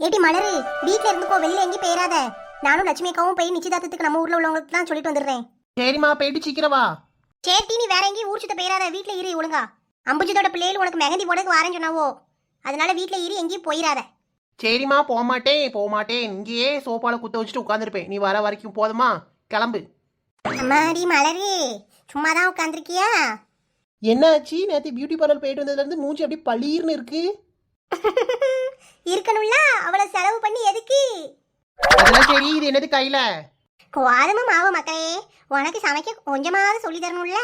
ஏடி மலரு, வீட்ல இருந்துக்கோ, வெளியில எங்கேயும் போயிடாத. நானும் லட்சுமி அக்காவும் போய் நிச்சயதார்த்தத்துக்கு நம்ம ஊர்ல உள்ளவங்களுக்கு தான் சொல்லிட்டு வந்துடுறேன். சரிம்மா, போயிட்டு சீக்கிரம் வா. சேட்டி, நீ வேற எங்கேயும் ஊர் சுத்த போயிடாத, வீட்ல இரு ஒழுங்கா. அம்புஜத்தோட பிள்ளைகள் உனக்கு மெஹந்தி போடக்கு வரேன்னு சொன்னாவோ, அதனால வீட்ல இரு, எங்கேயும் போயிடாத. சரிம்மா, போக மாட்டேன். இங்கேயே சோப்பால குத்த வச்சுட்டு உட்காந்துருப்பேன். நீ வர வரைக்கும் போதுமா? கிளம்பு. அம்மாடி மலரு, சும்மா தான் உட்காந்துருக்கியா? என்னாச்சு? நேற்று பியூட்டி பார்லர் போயிட்டு வந்ததுல இருந்து மூஞ்சி அப்படியே பளீர்னு இருக்கு. இருக்கணும்ல, அவ்வளவு செலவு பண்ணி எதுக்கு? அதெல்லாம் சரி, இது என்னது கையில? கோதுமை மாவு மக்களே, உனக்கு சமைக்க கொஞ்சமாவது சொல்லி தரணும்ல.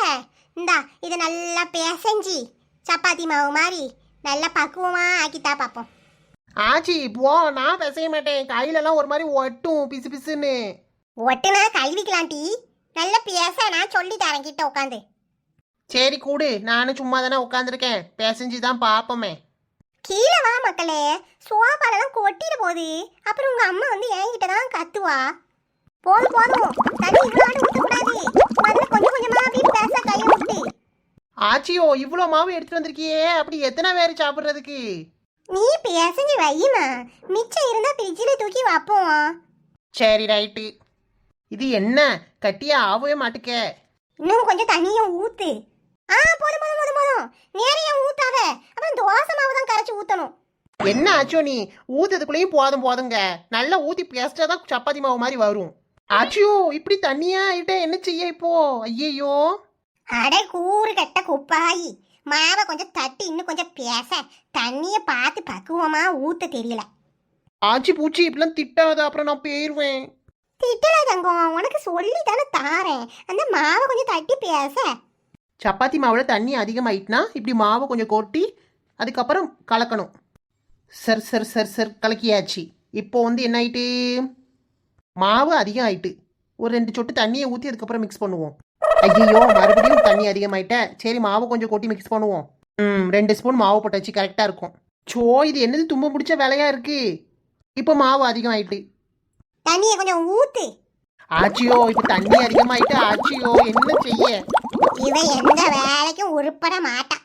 இந்தா, இதை நல்லா பிசைஞ்சி சப்பாத்தி மாவு மாதிரி நல்லா பக்குவமா ஆக்கித்தா பார்ப்போம். ஆச்சி போ, நான் பேசவே மாட்டேன். கையிலலாம் ஒரு மாதிரி ஒட்டும் பிசு பிசுன்னு. ஒட்டுனா கழுவிக்கலாண்டி, நல்ல பேச நான் சொல்லி தரேன் கிட்ட உட்காந்து. சரி கூடு, நானும் சும்மா தானே உட்காந்துருக்கேன். பேசஞ்சு தான் பார்ப்போமே. கீழே வா மக்களே, சோபாலெல்லாம் கொட்டிட்டு போகுது. அப்புறம் உங்க அம்மா வந்து என்கிட்ட தான் கத்துவா. போதும் போதும், தண்ணி இவ்வளோ ஊற்றக்கூடாது. முதல்ல கொஞ்சம் கொஞ்சமா அப்படி பேச கையை விட்டு. ஆச்சியோ, இவ்வளோ மாவு எடுத்துட்டு வந்திருக்கியே, அப்படி எத்தனை பேர் சாப்பிட்றதுக்கு? நீ பேசஞ்சு வையுமா, மிச்சம் இருந்தா ஃப்ரிட்ஜில் தூக்கி வைப்போம். சரி ரைட்டு. இது என்ன கட்டியா ஆகவே மாட்டுக்க? இன்னும் கொஞ்சம் தண்ணியை ஊத்து. போதும் போதும் போதும் போதும், நிறைய ஊத்தாத, அப்புறம் தோசை மாவு தான் கரைச்சி ஊற்றணும். என்ன ஆச்சோ, நீ ஊத்துறதுக்குள்ளேயும் போதுங்க. நல்லா ஊத்தி பேஸ்டா தான் சப்பாத்தி மாவு மாதிரி வரும். ஆச்சியோ, இப்படி தண்ணியா ஆயிட்டே என்ன செய்ய இப்போ? ஐயோ, அடை கூறு கட்ட குப்பாயி, மாவை கொஞ்சம் தட்டி இன்னும் கொஞ்சம் பேச, தண்ணியை பார்த்து பக்குவமா ஊத்த தெரியல. ஆச்சி பூச்சி இப்படிலாம் திட்டாத, அப்புறம் நான் போயிருவேன். திட்டல தங்கம், உனக்கு சொல்லி தானே தாரேன். அந்த மாவை கொஞ்சம் தட்டி பேச. சப்பாத்தி மாவுல தண்ணி அதிகமாயிட்டுனா இப்படி மாவை கொஞ்சம் கொட்டி அதுக்கப்புறம் கலக்கணும். சர் கலக்கியாச்சு. இப்போ என்ன ஆயிட்டு? மாவு அதிகம் ஆயிட்டு. ஒரு 2 சொட்டு தண்ணியை ஊற்றி அதுக்கப்புறம் மிக்ஸ் பண்ணுவோம். ஐயோ, மறுபடியும் தண்ணி அதிகமாயிட்ட. சரி, மாவு கொஞ்சம் கொட்டி மிக்ஸ் பண்ணுவோம். 2 ஸ்பூன் மாவு போட்டாச்சு, கரெக்டாக இருக்கும். இது என்னது தும்ப பிடிச்ச வேலையா இருக்கு? இப்போ மாவு அதிகம் ஆயிட்டு. தண்ணியை கொஞ்சம் ஊத்து. ஆச்சியோ, இப்போ தண்ணி அதிகமாயிட்டு. ஆச்சியோ, என்ன செய்ய? இவ எந்த வேலைக்கும் உருப்பட மாட்டான்.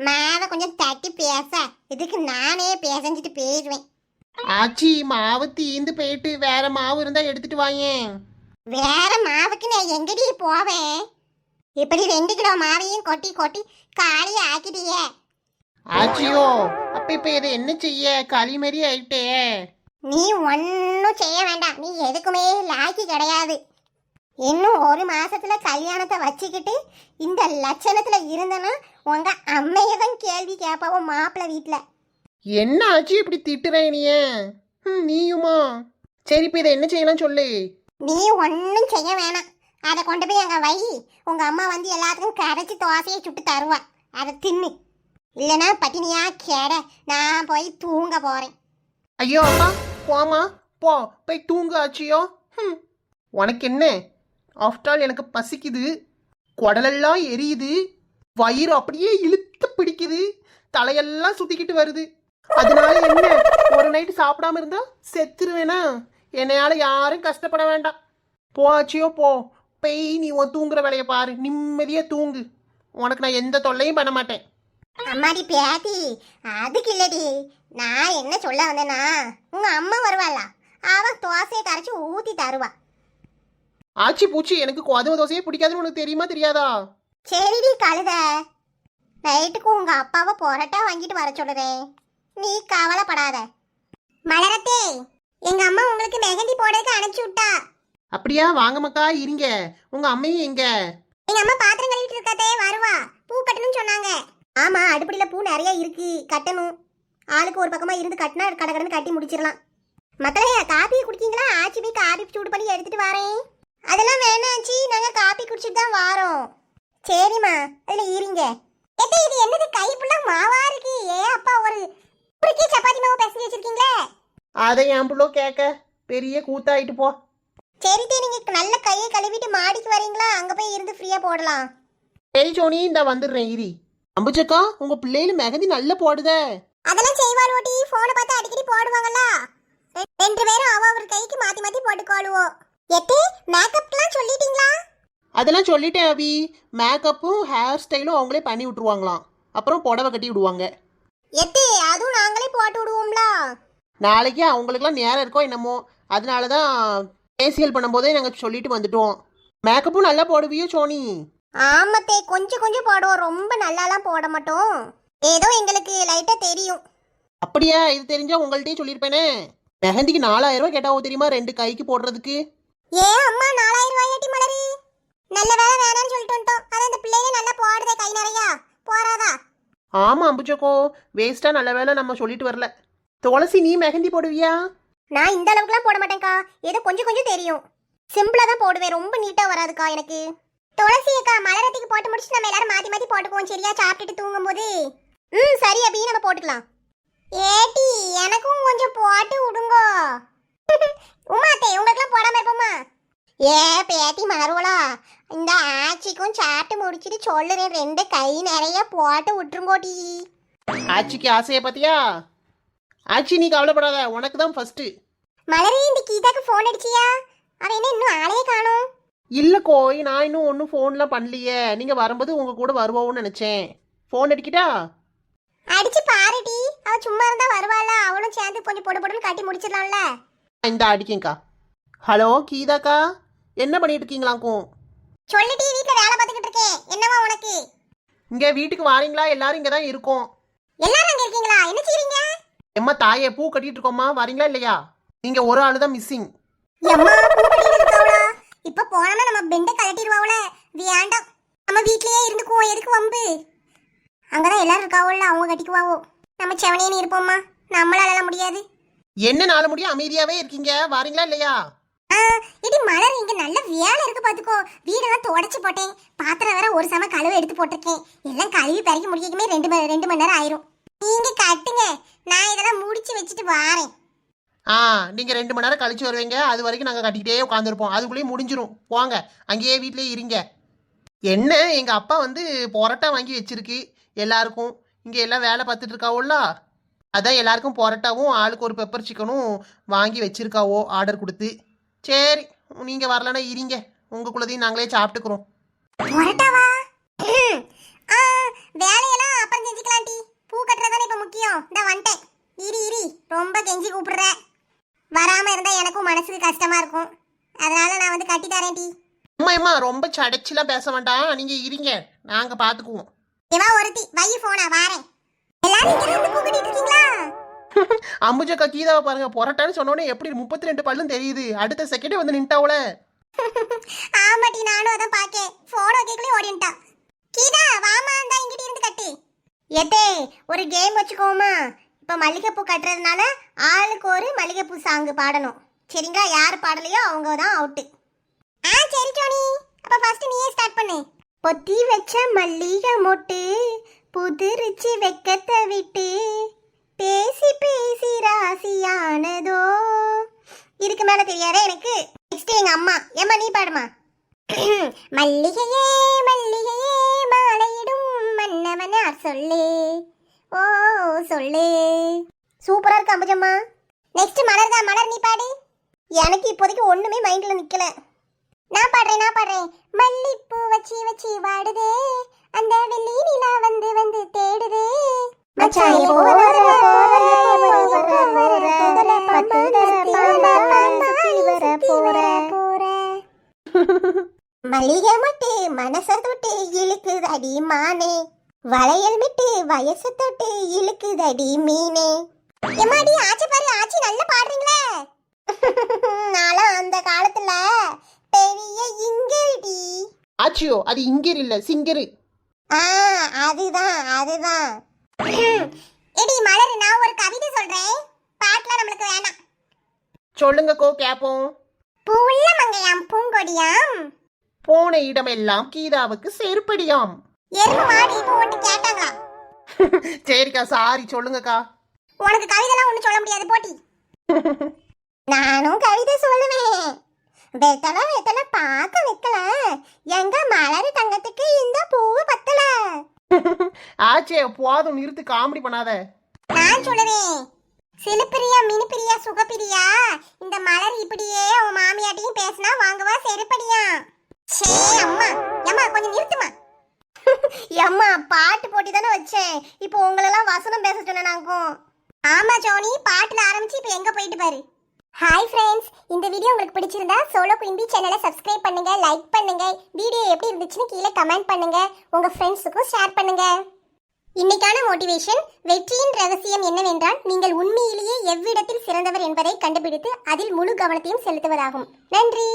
மாவை கொஞ்சம் தட்டி பேச, இதுக்கு நானே பேசஞ்சிட்டு போயிடுவேன். ஆச்சி, மாவு தீந்து போயிட்டு வேற மாவு இருந்தா எடுத்துட்டு வாயேன். வேற மாவுக்கு நான் எங்கடி போவேன்? இப்படி 2 கிலோ மாவையும் கொட்டி கொட்டி காலியா ஆக்கிட்டியே. ஆச்சியோ, அப்ப இப்ப இதை என்ன செய்ய? களி மாதிரி ஆயிட்டே. நீ ஒன்னும் செய்ய வேண்டாம், நீ எதுக்குமே லாக்கி கிடையாது. இன்னும் 1 மாசத்துல கல்யாணத்தை வச்சுக்கிட்டு இந்த லட்சணத்துல இருந்தனா உங்க அம்மையதான் கேள்வி கேட்பாவோ மாப்பிள்ளை வீட்டுல. என்ன ஆச்சு இப்படி திட்டுறேன் நீ? நீயுமா? சரி, இப்ப இதை என்ன செய்யலாம் சொல்லு. நீ ஒன்னும் செய்ய வேணாம், அதை கொண்டு போய் அங்க வை. உங்க அம்மா வந்து எல்லாத்துக்கும் கரைச்சி தோசையை சுட்டு தருவா, அதை தின்னு. இல்லைன்னா பட்டினியா கேட, நான் போய் தூங்க போறேன். ஐயோ அம்மா, போமா போ, போய் தூங்க. ஆச்சியோ, உனக்கு என்ன? ஆஃப்டர் ஆல் எனக்கு பசிக்குது, குடலெல்லாம் எரியுது, வயிறு அப்படியே இழுத்து பிடிக்குது, தலையெல்லாம் சுத்திக்கிட்டு வருது. அதனால என்ன, ஒரு நைட்டு சாப்பிடாம இருந்தா செத்துருவேனா? என்னையால யாரும் கஷ்டப்பட வேண்டாம். போ ஆச்சியோ, போ. போய் நீ உன் தூங்குற வேலையை பாரு, நிம்மதியா தூங்கு. உனக்கு நான் எந்த தொல்லையும் பண்ண மாட்டேன். அம்மாடி பேத்தி, அதுக்கு இல்லடி, நான் என்ன சொல்ல வந்தேன்னா, உங்க அம்மா வருவாளா, அவ தோசையை கரைச்சி ஊத்தி தருவா. ஆச்சி பூச்சி, எனக்கு கோதுமை தோசையே பிடிக்காதுன்னு உனக்கு தெரியுமா தெரியாதா? சரிடி கழுத, நைட்டுக்கு உங்க அப்பாவை பொரோட்டா வாங்கிட்டு வர சொல்லுறேன், நீ கவலைப்படாத. மலரத்தே, எங்க அம்மா உங்களுக்கு மெஹந்தி போடுறதுக்கு அனுப்பிச்சு விட்டா. அப்படியா? வாங்க மக்கா, இருங்க. உங்க அம்மையும் எங்க? எங்க அம்மா பாத்திரம் கழுவிட்டு இருக்காதே, வருவா. பூ கட்டணும்னு சொன்னாங்க. ஆமா, அடுப்படியில பூ நிறைய இருக்கு, கட்டணும். ஆளுக்கு ஒரு பக்கமா இருந்து கட்டினா கடகடன்னு கட்டி முடிச்சிடலாம். மக்களே, காப்பி குடிக்கீங்களா? ஆச்சி போய் காப்பி சூடு பண்ணி எடுத்துட்டு வரேன். அதெல்லாம் வேணாச்சி, நாங்க காப்பி குடிச்சிட்டு தான் வாரோம். சரிம்மா, அதுல இருங்க. இது என்னது கை ஃபுல்லா மாவா இருக்கு? அப்பா, ஒரு சப்பாத்தி மாவு பிசைஞ்சு வச்சிருக்கீங்களே. அதை என் புள்ளோ கேட்க பெரிய கூத்தாயிட்டு போ. சரிதே, நீங்க நல்ல கையை கழுவிட்டு மாடிக்கு வரீங்களா? அங்க போய் இருந்து ஃப்ரீயா போடலாம். சரி சோனி, இந்த வந்துடுறேன் இரி. அம்புச்சக்கா, உங்க பிள்ளைல மெஹந்தி நல்ல போடுதே. அதெல்லாம் செய்வாள் ஓட்டி, போனை பார்த்து அடிக்கடி போடுவாங்கல்ல. 2 பேரும் அவ கைக்கு மாத்தி மாத்தி போட்டுக்கோளுவோம். எத்தே, மேக்கப்லாம் சொல்லிட்டீங்களா? அதெல்லாம் சொல்லிட்டேன் அபி. மேக்கப்பும் ஹேர் ஸ்டைலும் அவங்களே பண்ணி விட்டுருவாங்களாம். அப்புறம் புடவை கட்டி விடுவாங்க. எத்தே, அதுவும் நாங்களே போட்டு விடுவோம்ல. நாளைக்கு அவங்களுக்குலாம் நேரம் இருக்கோ என்னமோ, அதனால தான் ஃபேஷியல் பண்ணும்போதே நாங்கள் சொல்லிட்டு வந்துட்டோம். மேக்கப்பும் நல்லா போடுவியோ சோனி? ஆமத்தே, கொஞ்சம் கொஞ்சம் போடுவோம், ரொம்ப நல்லாலாம் போட மாட்டோம். ஏதோ எங்களுக்கு லைட்டா தெரியும். அப்படியா? இது தெரிஞ்சா உங்கள்கிட்டயே சொல்லியிருப்பேனே. மெஹந்திக்கு 4000 ரூபாய் கேட்டாவோ தெரியுமா, 2 கைக்கு போடுறதுக்கு. அம்மா 4000 ரூபாயாட்டி மலரி? நல்ல வேலை வேணாம்னு சொல்லிட்டு வந்துட்டோம். அதான் இந்த பிள்ளையே நல்லா போடுதே கை நிறையா, போறாதா? ஆமா அம்புச்சக்கோ, வேஸ்டா நல்ல வேலை நம்ம சொல்லிட்டு வரல. துளசி, நீ மெஹந்தி போடுவியா? நான் இந்த அளவுக்குலாம் போட மாட்டேன்க்கா, ஏதோ கொஞ்சம் கொஞ்சம் தெரியும். சிம்பிளா தான் போடுவேன், ரொம்ப நீட்டா வராதுக்கா எனக்கு. துளசி அக்கா, மலரத்துக்கு போட்டு முடிச்சு நம்ம எல்லாரும் மாத்தி மாத்தி போட்டுக்குவோம் சரியா, சாப்பிட்டுட்டு தூங்கும் போது. சரி, அப்படியே நம்ம போட்டுக்கலாம். ஏட்டி, எனக்கும் கொஞ்சம் போட்டு விடுங்கோ. உமாத்தே, உங்களுக்குலாம் போடாம இருப்போமா? பேட்டி மறுவலா, இந்த ஆச்சிக்கும் சாப்பிட்டு முடிச்சிட்டு சொல்லுறேன், 2 கை நிறைய போட்டு விட்டுருங்கோட்டி. ஆச்சிக்கு ஆசையை பத்தியா? ஆச்சி நீ கவலைப்படாத, உனக்கு தான் ஃபர்ஸ்ட். மலரி, இந்த கீதாக்கு ஃபோன் அடிச்சியா? அவன் என்ன இன்னும் ஆளையே காணோம்? இல்ல கோய், நான் இன்னும் ஒன்றும் ஃபோன்லாம் பண்ணலையே. நீங்க வரும்போது உங்க கூட வருவோம்னு நினைச்சேன். ஃபோன் அடிக்கிட்டா? அடிச்சு பாருடி, அவ சும்மா இருந்தா வருவாளா, அவளும் சேர்ந்து கொஞ்சம் பொடு பொடுன்னு கட்டி முடிச்சிடலாம்ல. இந்த அடிக்கேங்க்கா. ஹலோ கீதாக்கா, என்ன பண்ணிட்டு இருக்கீங்களாக்கும்? சொல்லிட்டி, வீட்டுல வேலை பார்த்துக்கிட்டு இருக்கேன். என்னவா உனக்கு? இங்க வீட்டுக்கு வாரீங்களா? எல்லாரும் இங்க தான் இருக்கோம். எல்லாரும் அங்க இருக்கீங்களா? என்ன செய்றீங்க? எம்மா தாயே, பூ கட்டிட்டு இருக்கோம்மா, வரீங்களா இல்லையா? நீங்க ஒரு ஆளு தான் மிஸ்ஸிங். எம்மா, பூ கட்டிட்டு இருக்காவளா? இப்ப போனா நம்ம பெண்டை கழட்டிடுவாவுல. வேண்டாம், நம்ம வீட்லயே இருந்துக்குவோம், எதுக்கு வம்பு? அங்கதான் எல்லாரும் இருக்காவோல்ல, அவங்க கட்டிக்குவாவோ. நம்ம செவனேன்னு இருப்போம்மா, நம்மளால முடியாது. என்ன நாள முடியும் அமைதியாவே இருக்கீங்க, வரீங்களா இல்லையா? இடி மலர், இங்க நல்ல வேலை இருக்கு பாத்துக்கோ. வீடெல்லாம் துடைச்சு போட்டேன், பாத்திரம் வேற ஒரு சம கழுவு எடுத்து போட்டிருக்கேன். எல்லாம் கழுவி பறிக்க முடியுமே 2 மணி நேரம் ஆயிரும். நீங்க கட்டுங்க, நான் இதெல்லாம் முடிச்சு வச்சுட்டு வாரேன். நீங்க 2 மணி நேரம் கழிச்சு வருவீங்க, அது வரைக்கும் நாங்க கட்டிக்கிட்டே உட்காந்துருப்போம். அதுக்குள்ளேயும் முடிஞ்சிரும். போங்க, அங்கேயே வீட்லயே இருங்க. என்ன, எங்க அப்பா வந்து பொரோட்டா வாங்கி வச்சிருக்கு எல்லாருக்கும். இங்க எல்லாம் வேலை பார்த்துட்டு இருக்காவோல்ல, அதான் எல்லாருக்கும் பொரோட்டாவும் ஆளுக்கு ஒரு பெப்பர் சிக்கனும் வாங்கி வச்சிருக்காவோ ஆர்டர் கொடுத்து. சரி, நீங்க வரலன்னா இருங்க, உங்களுக்குள்ளதையும் நாங்களே சாப்பிட்டுக்கிறோம். பொரோட்டாவா? வேலையெல்லாம் அப்புறம் செஞ்சுக்கலாம்டி, பூ கட்டுறதானே இப்ப முக்கியம். இந்த வந்துட்டேன், இரி ரொம்ப கெஞ்சி கூப்பிடுற. வராம இருந்தா எனக்கும் மனசுக்கு கஷ்டமா இருக்கும், அதனால நான் வந்து கட்டி தரேன் டி. அம்மா ரொம்ப சடைச்சிலாம் பேச வேண்டாம், நீங்க இருங்க, நாங்க பாத்துக்குவோம். இவா ஒருத்தி வை போனா வாரேன். எல்லாரும் இங்க இருந்து பூ கட்டிட்டு இருக்கீங்களா? அம்புஜக்கா கீதாவை பாருங்க, பொரோட்டான்னு சொன்னோடனே எப்படி 32 பல்லும் தெரியுது. அடுத்த செகண்டே வந்து நின்ட்டாவுல. ஆமாட்டி, நானும் அதான் பாக்கேன், போன் ஓகேக்குள்ளே ஓடிட்டா. கீதா வாமா, இருந்தா இங்கிட்ட இருந்து கட்டு. எத்தே, ஒரு கேம் வச்சுக்கோமா. இப்ப மல்லிகைப்பூ கட்டுறதுனால ஆளுக்கு ஒரு மல்லிகைப்பூ சாங்கு பாடணும் சரிங்களா? யார் பாடலையோ அவங்க தான் அவுட்டு. சரி டோனி, அப்ப ஃபர்ஸ்ட் நீயே ஸ்டார்ட் பண்ணு. பொத்தி வச்ச மல்லிகை மொட்டு புதிரிச்சு வெக்கத்தை விட்டு பேசி பேசி ராசியானதோ. இதுக்கு மேல தெரியாதே எனக்கு. நெக்ஸ்ட் எங்க அம்மா. ஏம்மா நீ பாடுமா. மல்லிகையே மல்லிகையே மாலையிடும் மன்னவனார் சொல்லு, ஓ சொல்லு. சூப்பரா இருக்கு அம்புஜம்மா. நெக்ஸ்ட் மலர் தான். மலர் நீ பாடு. எனக்கு இப்போதைக்கு ஒண்ணுமே மைண்ட்ல நிக்கல. நான் பாடுறேன். மல்லிப்பூ வச்சி வச்சி வாடுதே, அந்த வெள்ளி நிலா வந்து வந்து தேடுதே. மல்லிகை மட்டு மனச தொட்டு இழுக்குதடி மானே, வளையல் மிட்டு வயசு தொட்டு இழுக்குதடி மீனே. எம்மாடி, ஆச்சி பாரு, ஆச்சி நல்லா பாடுறீங்களே. நானும் அந்த காலத்துல பெரிய இங்கடி. ஆச்சியோ, அது இங்கர் இல்ல சிங்கரு. அதுதான். எடி மலர், நான் ஒரு கவிதை சொல்றேன், பாட்டுல நம்மளுக்கு வேணாம். சொல்லுங்க கோ, கேப்போம். பூவுள்ள மங்கையாம் பூங்கொடியாம், போன இடமெல்லாம் கீதாவுக்கு செருப்படியாம். எருமை மாடி போட்டு கேட்டாங்களா? சரிக்கா, சாரி, சொல்லுங்கக்கா. உனக்கு கவிதைலாம் ஒண்ணு சொல்ல முடியாது போட்டி. நானும் கவிதை சொல்லுவேன். வெத்தலை வெத்தலை பார்க்க வைக்கல, எங்க மலர் தங்கத்துக்கு இந்த பூவு பத்தல. ஆச்சே, போதும், நிறுத்து, காமெடி பண்ணாத. நான் சொல்லுவேன். சிலுப்பிரியா மினிப்பிரியா சுகப்பிரியா, இந்த மலர் இப்படியே உன் மாமியாட்டையும் பேசினா வாங்குவா செருப்படியா. சே அம்மா, அம்மா கொஞ்சம் நிறுத்துமா. அம்மா பாட்டு போட்டி தானே வச்சேன், இப்போ உங்களெல்லாம் வசனம் பேச சொன்னாக்கும். ஆமா ஜோனி, பாட்டுல ஆரம்பிச்சு இப்ப எங்க போயிட்டு பாரு. ஹாய் ஃப்ரெண்ட்ஸ், இந்த வீடியோ உங்களுக்கு பிடிச்சிருந்தா சோலோ குயின்பி சேனலை சப்ஸ்கிரைப் பண்ணுங்க, லைக் பண்ணுங்க, வீடியோ எப்படி இருந்துச்சுன்னு கீழே கமெண்ட் பண்ணுங்க, உங்க ஃப்ரெண்ட்ஸுக்கும் ஷேர் பண்ணுங்க. இன்னைக்கான மோட்டிவேஷன்: வெற்றியின் ரகசியம் என்னவென்றால் நீங்கள் உண்மையிலேயே எவ்விடத்தில் சிறந்தவர் என்பதை கண்டுபிடித்து அதில் முழு கவனத்தையும் செலுத்துவதாகும். நன்றி.